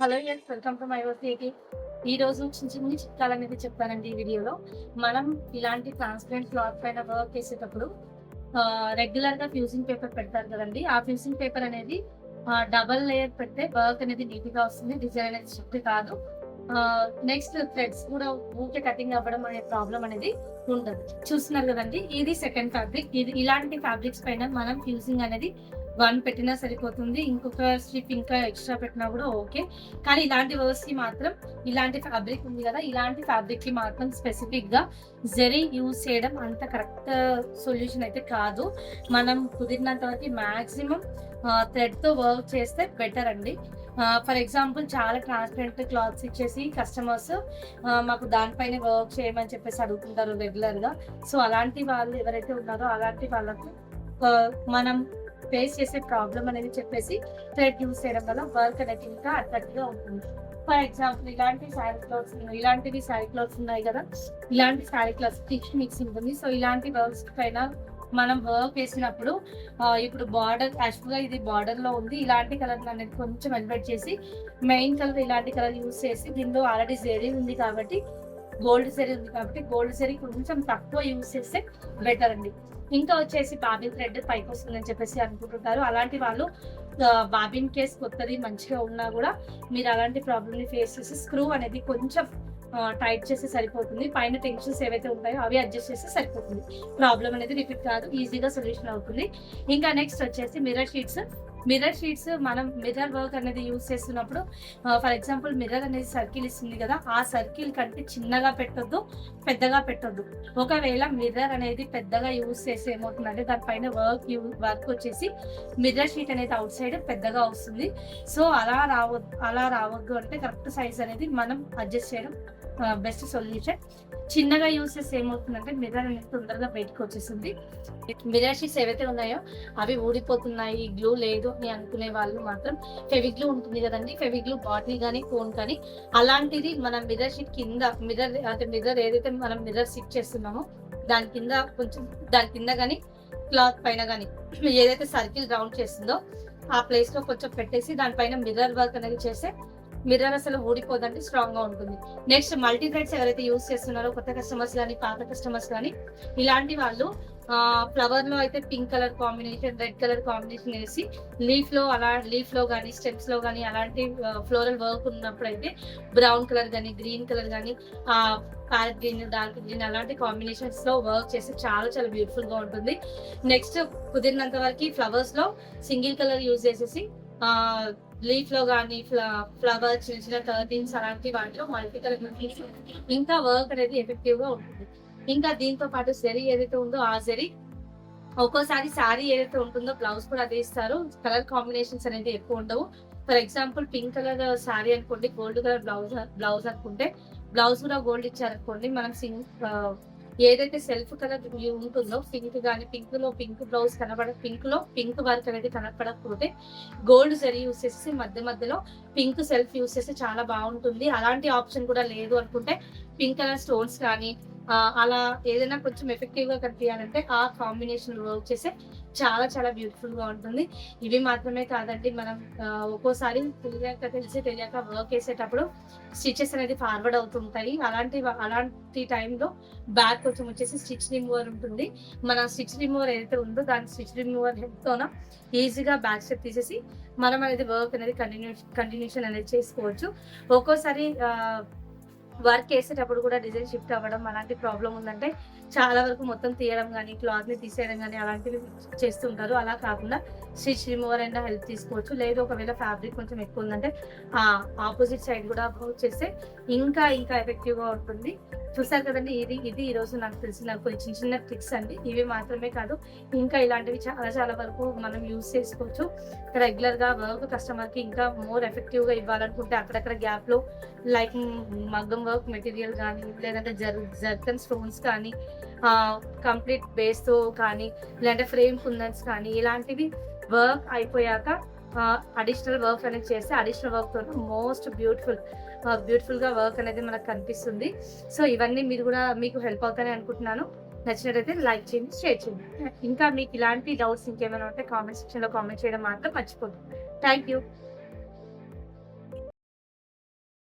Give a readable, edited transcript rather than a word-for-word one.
Hello friends, welcome to my work. ఈ రోజు చిన్న చిన్న చిట్కాలు అనేది చెప్తానండి ఈ వీడియోలో. మనం ఇలాంటి ట్రాన్స్పరెంట్ క్లాత్ పైన వర్క్ చేసేటప్పుడు రెగ్యులర్ గా ఫ్యూజింగ్ పేపర్ పెడతారు కదండి. ఆ ఫ్యూజింగ్ పేపర్ అనేది డబల్ లేయర్ పెడితే వర్క్ అనేది నీట్ గా వస్తుంది, డిజైన్ అనేది స్ట్రిక్ట్ కాదు. నెక్స్ట్ థ్రెడ్స్ కూడా ఊకే కటింగ్ అవ్వడం అనే ప్రాబ్లం అనేది ఉండదు. చూస్తున్నారు కదండి, ఇది సెకండ్ ఫ్యాబ్రిక్. ఇది ఇలాంటి ఫ్యాబ్రిక్స్ పైన మనం ఫ్యూజింగ్ అనేది 1 పెట్టినా సరిపోతుంది. ఇంకొక స్ట్రిప్ ఇంకా ఎక్స్ట్రా పెట్టినా కూడా ఓకే. కానీ ఇలాంటి వర్క్స్ కి మాత్రం, ఇలాంటి ఫ్యాబ్రిక్ ఉంది కదా, ఇలాంటి ఫ్యాబ్రిక్ కి మాత్రం స్పెసిఫిక్ గా జరీ యూజ్ చేయడం అంత కరెక్ట్ సొల్యూషన్ అయితే కాదు. మనం కుదిరినంత వరకు మాక్సిమం థ్రెడ్ తో వర్క్ చేస్తే బెటర్ అండి. ఫర్ ఎగ్జాంపుల్, చాలా ట్రాన్స్పరెంట్ క్లాత్స్ ఇచ్చేసి కస్టమర్స్ మాకు దానిపైన వర్క్ చేయమని చెప్పేసి అడుగుతుంటారు రెగ్యులర్ గా. సో అలాంటి వాళ్ళు ఎవరైతే ఉన్నారో అలాంటి వాళ్ళకు మనం ఫేస్ చేసే ప్రాబ్లం అనేది చెప్పేసి థ్రెడ్ యూజ్ చేయడం వల్ల వర్క్ అనేది ఇంకా అట్రాక్ట్ గా ఉంటుంది. ఫర్ ఎగ్జాంపుల్, ఇలాంటి ఇలాంటివి శారీ క్లాత్స్ ఉన్నాయి కదా, ఇలాంటి శారీ క్లాత్స్ స్టిచ్ మిక్సింగ్ ఉంది. సో ఇలాంటి వర్క్స్ పైన మనం వర్క్ వేసినప్పుడు ఇప్పుడు బార్డర్ యాక్చువల్ గా ఇది బార్డర్ లో ఉంది, ఇలాంటి కలర్ అనేది కొంచెం ఎలివేట్ చేసి మెయిన్ కలర్ ఇలాంటి కలర్ యూజ్ చేసి, దీనిలో ఆల్రెడీ జరీ ఉంది కాబట్టి గోల్డ్ జరీ కొంచెం తక్కువ యూజ్ చేస్తే బెటర్ అండి. ఇంకా వచ్చేసి బాబిన్ థ్రెడ్ పైకి వస్తుందని చెప్పేసి అనుకుంటుంటారు. అలాంటి వాళ్ళు బాబిన్ కేస్ కొత్తది మంచిగా ఉన్నా కూడా మీరు అలాంటి ప్రాబ్లమ్ ని ఫేస్ చేసి స్క్రూ అనేది కొంచెం టైట్ చేస్తే సరిపోతుంది. పైన టెన్షన్స్ ఏవైతే ఉంటాయో అవి అడ్జస్ట్ చేస్తే సరిపోతుంది. ప్రాబ్లం అనేది రిపీట్ కాదు, ఈజీగా సొల్యూషన్ అవుతుంది. ఇంకా నెక్స్ట్ వచ్చేసి మిర్రర్ షీట్స్ మనం మిర్రర్ వర్క్ అనేది యూజ్ చేస్తున్నప్పుడు, ఫర్ ఎగ్జాంపుల్ మిర్రర్ అనేది సర్కిల్ ఇస్తుంది కదా, ఆ సర్కిల్ కంటే చిన్నగా పెట్టొద్దు, పెద్దగా పెట్టొద్దు. ఒకవేళ మిర్రర్ అనేది పెద్దగా యూజ్ చేసి ఏమవుతుందంటే దానిపైన వర్క్ వచ్చేసి మిర్రర్ షీట్ అనేది అవుట్ సైడ్ పెద్దగా వస్తుంది. సో అలా రావద్దు అంటే కరెక్ట్ సైజ్ అనేది మనం అడ్జస్ట్ చేయడం బెస్ట్ సొల్యూషన్. చిన్నగా యూజ్ చేస్తే ఏమవుతుందంటే మిర్రర్ అనేది తొందరగా బయటకు వచ్చేస్తుంది. మిర్రర్ షీట్స్ ఏవైతే ఉన్నాయో అవి ఊడిపోతున్నాయి, గ్లూ లేదు అని అనుకునే వాళ్ళు మాత్రం ఫెవిగ్లూ ఉంటుంది కదండి, ఫెవిగ్లూ బాటిల్ కానీ కోన్ కానీ అలాంటిది మనం మిర్రర్ షీట్ కింద మిర్రర్ ఏదైతే మనం మిర్రర్ స్టిక్ చేస్తున్నామో దాని కింద కానీ క్లాత్ పైన కానీ ఏదైతే సర్కిల్ రౌండ్ చేస్తుందో ఆ ప్లేస్ లో కొంచెం పెట్టేసి దానిపైన మిర్రర్ వర్క్ అనేది చేస్తే మిర్రర్ అసలు ఊడిపోదండి, స్ట్రాంగ్ గా ఉంటుంది. నెక్స్ట్ మల్టీ థ్రెడ్స్ ఎవరైతే యూజ్ చేస్తున్నారో కొత్త కస్టమర్స్ కానీ పాత కస్టమర్స్ కానీ, ఇలాంటి వాళ్ళు ఫ్లవర్ లో అయితే pink colour combination, red colour combination వేసి లీఫ్ లో కానీ స్టెమ్స్ లో కానీ అలాంటి ఫ్లోరల్ వర్క్ ఉన్నప్పుడు అయితే బ్రౌన్ కలర్ కానీ గ్రీన్ కలర్ కానీ ప్యారెట్ గ్రీన్, డార్క్ గ్రీన్ అలాంటి కాంబినేషన్స్ లో వర్క్ చేసి చాలా చాలా బ్యూటిఫుల్ గా ఉంటుంది. నెక్స్ట్ కుదిరినంత వరకు ఫ్లవర్స్ లో సింగిల్ కలర్ యూజ్ చేసేసి లీఫ్ లో కానీ ఫ్లవర్ చిన్న చిన్న కర్టీన్స్ అలాంటి వాటిలో మల్టీ కలర్ ఇంకా వర్క్ అనేది ఎఫెక్టివ్ గా ఉంటుంది. ఇంకా దీంతో పాటు జరీ ఏదైతే ఉందో ఆ జరీ ఒక్కోసారి శారీ ఏదైతే ఉంటుందో బ్లౌజ్ కూడా అదే ఇస్తారు. కలర్ కాంబినేషన్స్ అనేది ఎక్కువ ఉండవు. For example, pink colour sari అనుకోండి, గోల్డ్ కలర్ బ్లౌజ్ అనుకుంటే బ్లౌజ్ కూడా గోల్డ్ ఇచ్చారనుకోండి, మనం ఏదైతే సెల్ఫ్ కలర్ ఉంటుందో పింక్ లో పింక్ బ్లౌజ్ పింక్ లో పింక్ వర్క్ అనేది కనపడకపోతే గోల్డ్ జరీ యూస్ చేసి మధ్యలో పింక్ సెల్ఫ్ యూస్ చేస్తే చాలా బాగుంటుంది. అలాంటి ఆప్షన్ కూడా లేదు అనుకుంటే పింక్ కలర్ స్టోన్స్ కానీ అలా ఏదైనా కొంచెం ఎఫెక్టివ్ గా కనిపించాలంటే ఆ కాంబినేషన్ వర్క్ చేస్తే చాలా చాలా బ్యూటిఫుల్ గా ఉంటుంది. ఇవి మాత్రమే కాదండి, మనం ఒక్కోసారి తెలియక వర్క్ వేసేటప్పుడు స్టిచెస్ అనేది ఫార్వర్డ్ అవుతుంటాయి. అలాంటి టైంలో బ్యాక్ కొంచెం వచ్చేసి స్టిచ్ రిమూవర్ ఉంటుంది. మన స్టిచ్ రిమూవర్ ఏదైతే ఉందో దాని స్టిచ్ రిమూవర్ హెల్ప్ తోన ఈజీగా బ్యాక్ స్టెప్ తీసేసి మనం అనేది వర్క్ అనేది కంటిన్యూషన్ అనేది చేసుకోవచ్చు. ఒక్కోసారి వర్క్ వేసేటప్పుడు కూడా డిజైన్ షిఫ్ట్ అవ్వడం అలాంటి ప్రాబ్లం ఉందంటే చాలా వరకు మొత్తం తీయడం కానీ క్లాత్ ని తీసేయడం కానీ అలాంటివి చేస్తుంటారు. అలా కాకుండా స్టిచ్ రిమూవర్ అయినా హెల్ప్ తీసుకోవచ్చు. లేదు ఒకవేళ ఫ్యాబ్రిక్ కొంచెం ఎక్కువ ఉందంటే ఆపోజిట్ సైడ్ కూడా చేస్తే ఇంకా ఎఫెక్టివ్ గా ఉంటుంది. చూసారు కదండి, ఇది ఈ రోజు నాకు తెలిసిన కొన్ని చిన్న చిన్న ట్రిక్స్ అండి. ఇవి మాత్రమే కాదు, ఇంకా ఇలాంటివి చాలా చాలా వరకు మనం యూజ్ చేసుకోవచ్చు. రెగ్యులర్ గా వర్క్ కస్టమర్ కి ఇంకా మోర్ ఎఫెక్టివ్ గా ఇవ్వాలనుకుంటే అక్కడక్కడ గ్యాప్ లో లైక్ మగ్గం వర్క్ మెటీరియల్ కానీ లేదంటే జర్కన్ స్టోన్స్ కానీ కంప్లీట్ బేస్ తో కానీ లేదంటే ఫ్రేమ్ కుందన్స్ కానీ ఇలాంటివి వర్క్ అయిపోయాక అడిషనల్ వర్క్ అనేది చేస్తే అడిషనల్ వర్క్ తో మోస్ట్ బ్యూటిఫుల్ గా వర్క్ అనేది మనకు కనిపిస్తుంది. సో ఇవన్నీ మీకు హెల్ప్ అవుతాయని అనుకుంటున్నాను. నచ్చినట్లయితే లైక్ చేయండి, షేర్ చేయండి. ఇంకా మీకు ఇలాంటి డౌట్స్ ఇంకేమైనా ఉంటే కామెంట్ సెక్షన్ లో కామెంట్ చేయడం మాత్రం మర్చిపోదు. Thank you.